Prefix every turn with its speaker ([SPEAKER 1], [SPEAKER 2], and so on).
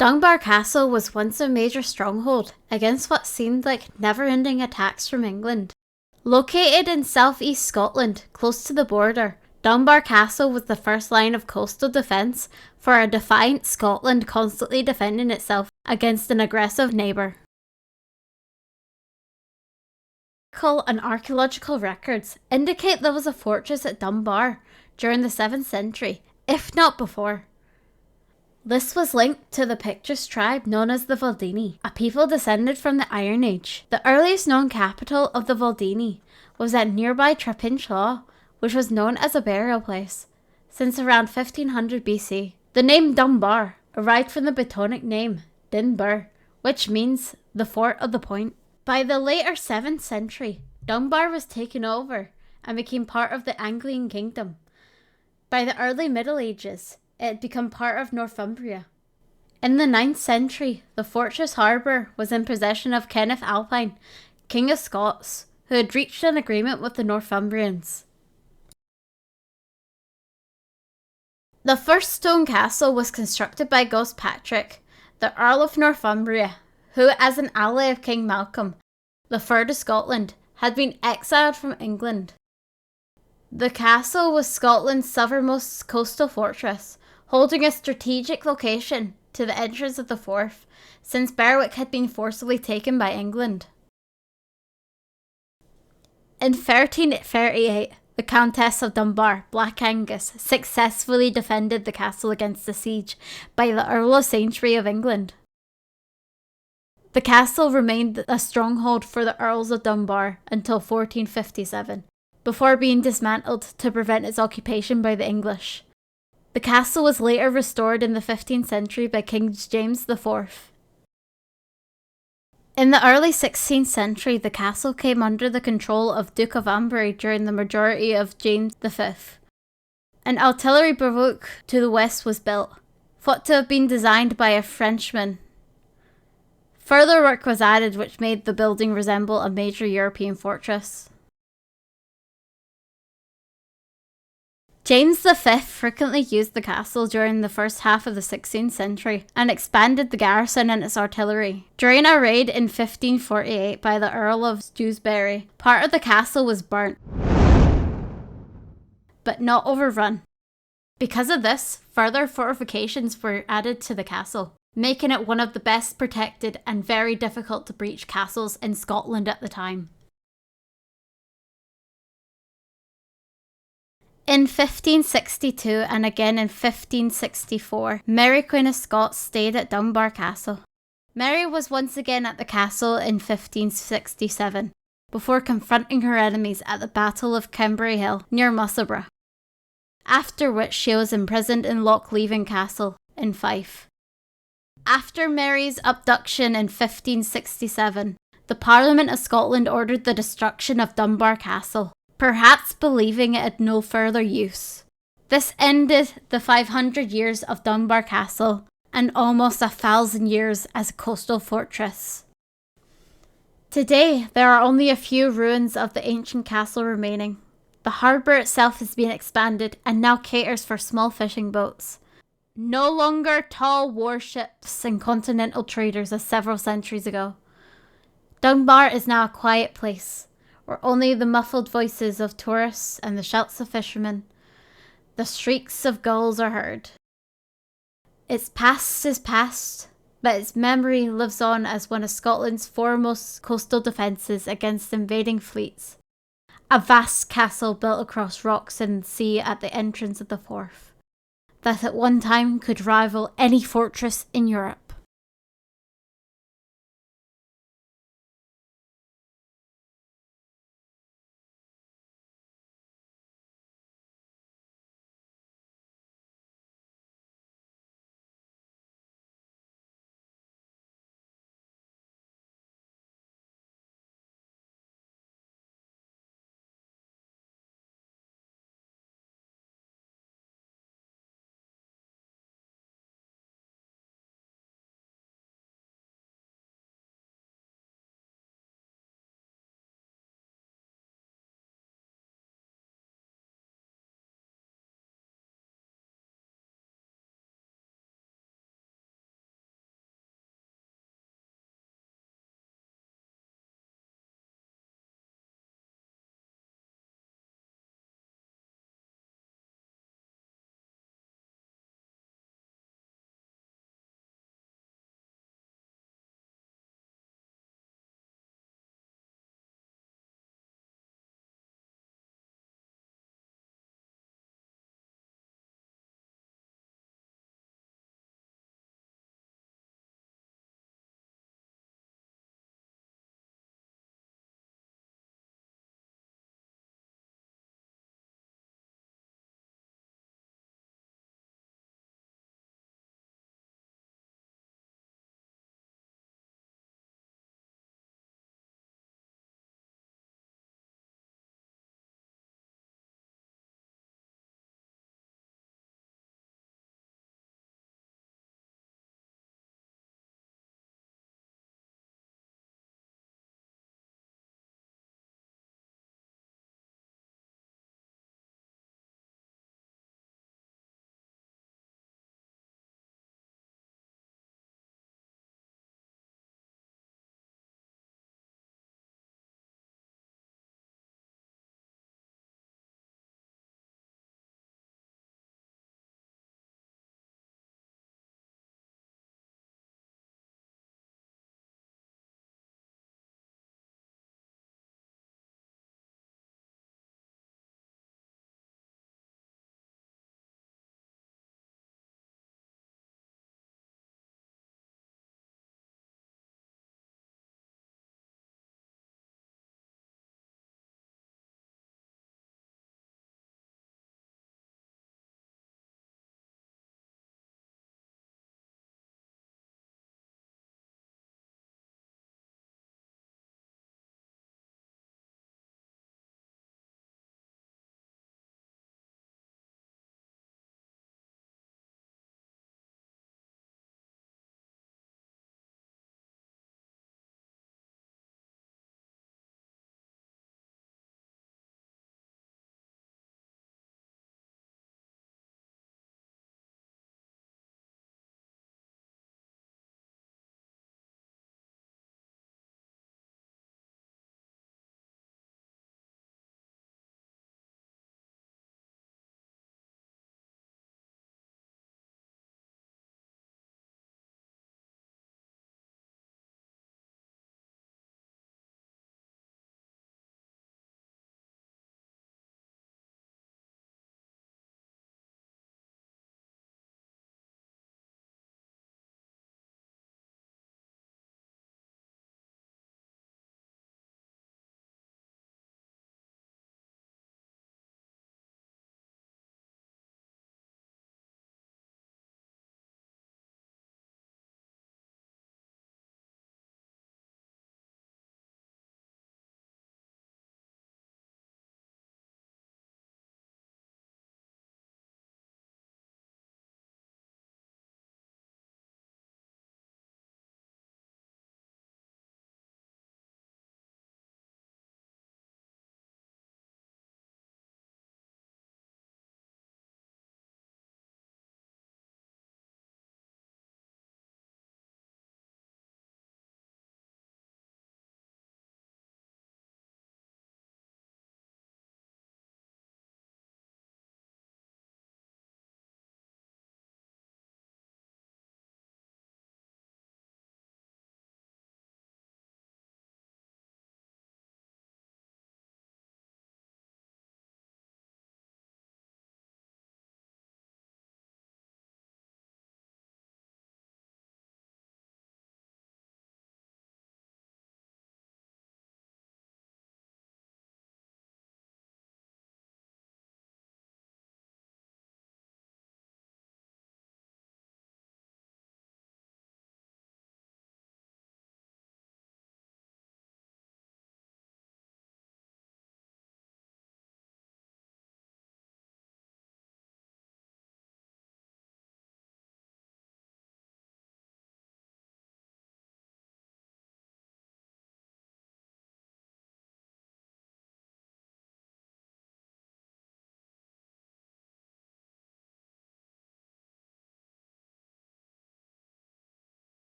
[SPEAKER 1] Dunbar Castle was once a major stronghold against what seemed like never-ending attacks from England. Located in southeast Scotland, close to the border, Dunbar Castle was the first line of coastal defence for a defiant Scotland constantly defending itself against an aggressive neighbour. Historical and archaeological records indicate there was a fortress at Dunbar during the 7th century, if not before. This was linked to the Pictish tribe known as the Valdini, a people descended from the Iron Age. The earliest known capital of the Valdini was at nearby Trapinchlaw, which was known as a burial place since around 1500 BC. The name Dunbar arrived from the Brittonic name Dunbar, which means the fort of the point. By the later 7th century, Dunbar was taken over and became part of the Anglian kingdom. By the early Middle Ages, it had become part of Northumbria. In the 9th century, the fortress harbour was in possession of Kenneth Alpine, King of Scots, who had reached an agreement with the Northumbrians. The first stone castle was constructed by Gospatrick, the Earl of Northumbria, who, as an ally of King Malcolm III of Scotland, had been exiled from England. The castle was Scotland's southernmost coastal fortress, holding a strategic location to the entrance of the Forth, since Berwick had been forcibly taken by England. In 1338, the Countess of Dunbar, Black Angus, successfully defended the castle against the siege by the Earl of Sainsbury of England. The castle remained a stronghold for the Earls of Dunbar until 1457, before being dismantled to prevent its occupation by the English. The castle was later restored in the 15th century by King James IV. In the early 16th century, the castle came under the control of Duke of Amberley during the majority of James V. An artillery barracks to the west was built, thought to have been designed by a Frenchman. Further work was added which made the building resemble a major European fortress. James V frequently used the castle during the first half of the 16th century and expanded the garrison and its artillery. During a raid in 1548 by the Earl of Shrewsbury, part of the castle was burnt, but not overrun. Because of this, further fortifications were added to the castle, making it one of the best protected and very difficult to breach castles in Scotland at the time. In 1562 and again in 1564, Mary Queen of Scots stayed at Dunbar Castle. Mary was once again at the castle in 1567, before confronting her enemies at the Battle of Cambray Hill near Musselburgh, after which she was imprisoned in Lochleven Castle in Fife. After Mary's abduction in 1567, the Parliament of Scotland ordered the destruction of Dunbar Castle, perhaps believing it had no further use. This ended the 500 years of Dunbar Castle and almost 1,000 years as a coastal fortress. Today, there are only a few ruins of the ancient castle remaining. The harbour itself has been expanded and now caters for small fishing boats. No longer tall warships and continental traders as several centuries ago. Dunbar is now a quiet place, where only the muffled voices of tourists and the shouts of fishermen, the shrieks of gulls are heard. Its past is past, but its memory lives on as one of Scotland's foremost coastal defences against invading fleets. A vast castle built across rocks and sea at the entrance of the Forth, that at one time could rival any fortress in Europe.